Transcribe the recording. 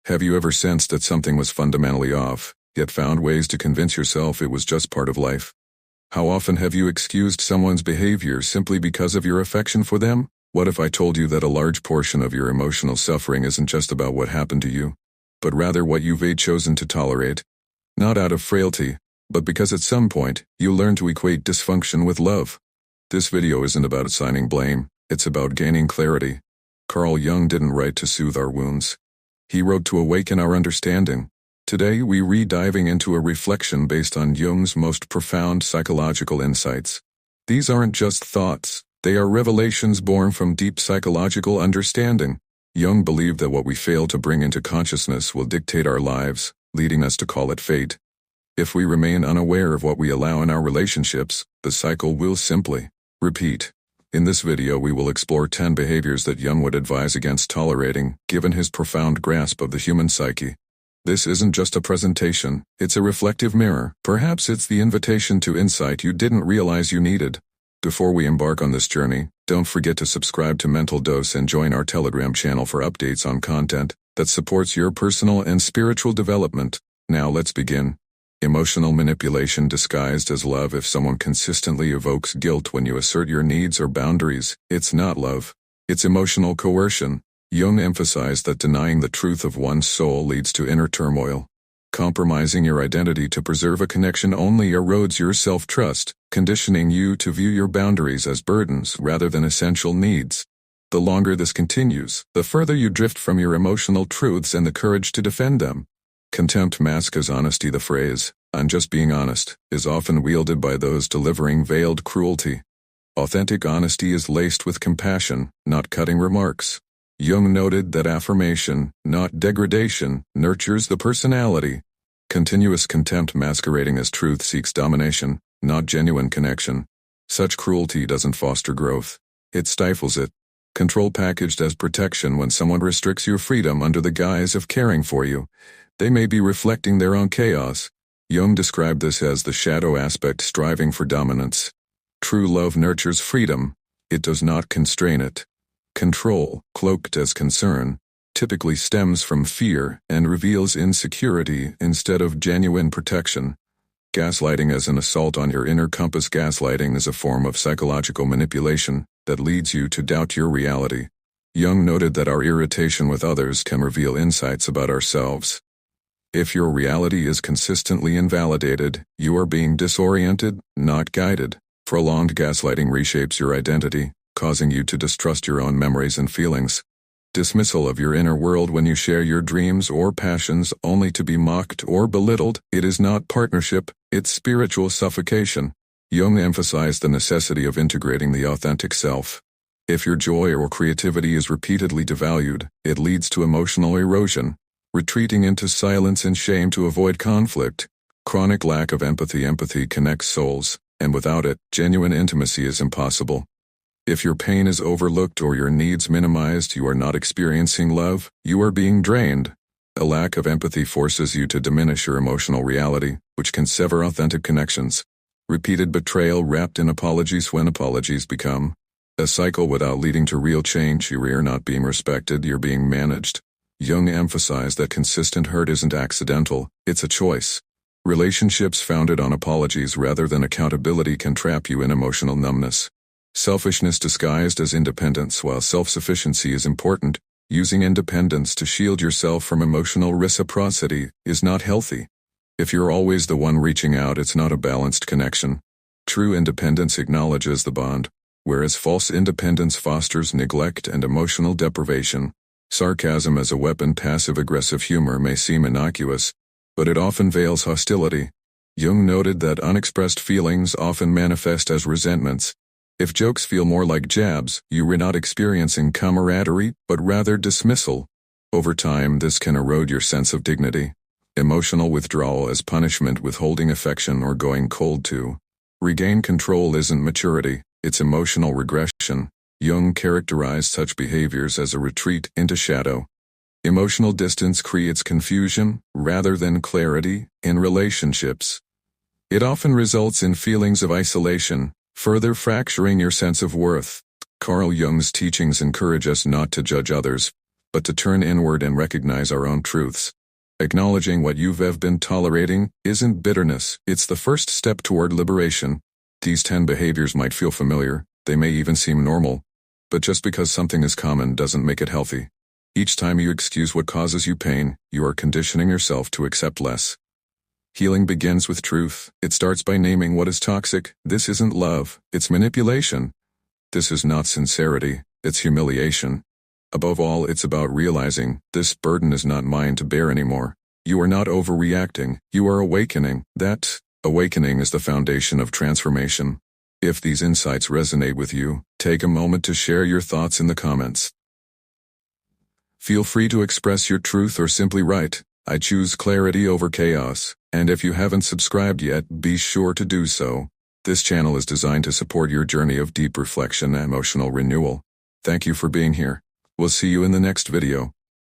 Have you ever sensed that something was fundamentally off, yet found ways to convince yourself it was just part of life? How often have you excused someone's behavior simply because of your affection for them? What if I told you that a large portion of your emotional suffering isn't just about what happened to you, but rather what you've chosen to tolerate? Not out of frailty, but because at some point, you learn to equate dysfunction with love. This video isn't about assigning blame, it's about gaining clarity. Carl Jung didn't write to soothe our wounds. He wrote to awaken our understanding. Today we re-diving into a reflection based on Jung's most profound psychological insights. These aren't just thoughts, they are revelations born from deep psychological understanding. Jung believed that what we fail to bring into consciousness will dictate our lives, leading us to call it fate. If we remain unaware of what we allow in our relationships, the cycle will simply repeat. In this video we will explore 10 behaviors that Jung would advise against tolerating, given his profound grasp of the human psyche. This isn't just a presentation, it's a reflective mirror. Perhaps it's the invitation to insight you didn't realize you needed. Before we embark on this journey, don't forget to subscribe to Mental Dose and join our Telegram channel for updates on content that supports your personal and spiritual development. Now let's begin. Emotional manipulation disguised as love. If someone consistently evokes guilt when you assert your needs or boundaries, it's not love. It's emotional coercion. Jung emphasized that denying the truth of one's soul leads to inner turmoil. Compromising your identity to preserve a connection only erodes your self-trust, conditioning you to view your boundaries as burdens rather than essential needs. The longer this continues, the further you drift from your emotional truths and the courage to defend them. Contempt masks as honesty. The phrase, "I'm just being honest," is often wielded by those delivering veiled cruelty. Authentic honesty is laced with compassion, not cutting remarks. Jung noted that affirmation, not degradation, nurtures the personality. Continuous contempt masquerading as truth seeks domination, not genuine connection. Such cruelty doesn't foster growth. It stifles it. Control packaged as protection. When someone restricts your freedom under the guise of caring for you, they may be reflecting their own chaos. Jung described this as the shadow aspect striving for dominance. True love nurtures freedom. It does not constrain it. Control, cloaked as concern, typically stems from fear and reveals insecurity instead of genuine protection. Gaslighting as an assault on your inner compass. Gaslighting is a form of psychological manipulation that leads you to doubt your reality. Jung noted that our irritation with others can reveal insights about ourselves. If your reality is consistently invalidated, you are being disoriented, not guided. Prolonged gaslighting reshapes your identity, causing you to distrust your own memories and feelings. Dismissal of your inner world. When you share your dreams or passions only to be mocked or belittled, it is not partnership, it's spiritual suffocation. Jung emphasized the necessity of integrating the authentic self. If your joy or creativity is repeatedly devalued, it leads to emotional erosion, retreating into silence and shame to avoid conflict. Chronic lack of empathy. Empathy connects souls, and without it, genuine intimacy is impossible. If your pain is overlooked or your needs minimized, you are not experiencing love, you are being drained. A lack of empathy forces you to diminish your emotional reality, which can sever authentic connections. Repeated betrayal wrapped in apologies. When apologies become a cycle without leading to real change, you are not being respected, you're being managed. Jung emphasized that consistent hurt isn't accidental, it's a choice. Relationships founded on apologies rather than accountability can trap you in emotional numbness. Selfishness disguised as independence. While self-sufficiency is important, using independence to shield yourself from emotional reciprocity is not healthy. If you're always the one reaching out, it's not a balanced connection. True independence acknowledges the bond, whereas false independence fosters neglect and emotional deprivation. Sarcasm as a weapon. Passive-aggressive humor may seem innocuous, but it often veils hostility. Jung noted that unexpressed feelings often manifest as resentments. If jokes feel more like jabs, you are not experiencing camaraderie, but rather dismissal. Over time, this can erode your sense of dignity. Emotional withdrawal as punishment. Withholding affection or going cold to regain control isn't maturity, it's emotional regression. Jung characterized such behaviors as a retreat into shadow. Emotional distance creates confusion, rather than clarity, in relationships. It often results in feelings of isolation, further fracturing your sense of worth. Carl Jung's teachings encourage us not to judge others, but to turn inward and recognize our own truths. Acknowledging what you've been tolerating isn't bitterness, it's the first step toward liberation. These 10 behaviors might feel familiar, they may even seem normal, but just because something is common doesn't make it healthy. Each time you excuse what causes you pain, you are conditioning yourself to accept less. Healing begins with truth. It starts by naming what is toxic. This isn't love, it's manipulation. This is not sincerity, it's humiliation. Above all, it's about realizing, this burden is not mine to bear anymore. You are not overreacting, you are awakening. That awakening is the foundation of transformation. If these insights resonate with you, take a moment to share your thoughts in the comments. Feel free to express your truth or simply write, "I choose clarity over chaos." And if you haven't subscribed yet, be sure to do so. This channel is designed to support your journey of deep reflection and emotional renewal. Thank you for being here. We'll see you in the next video.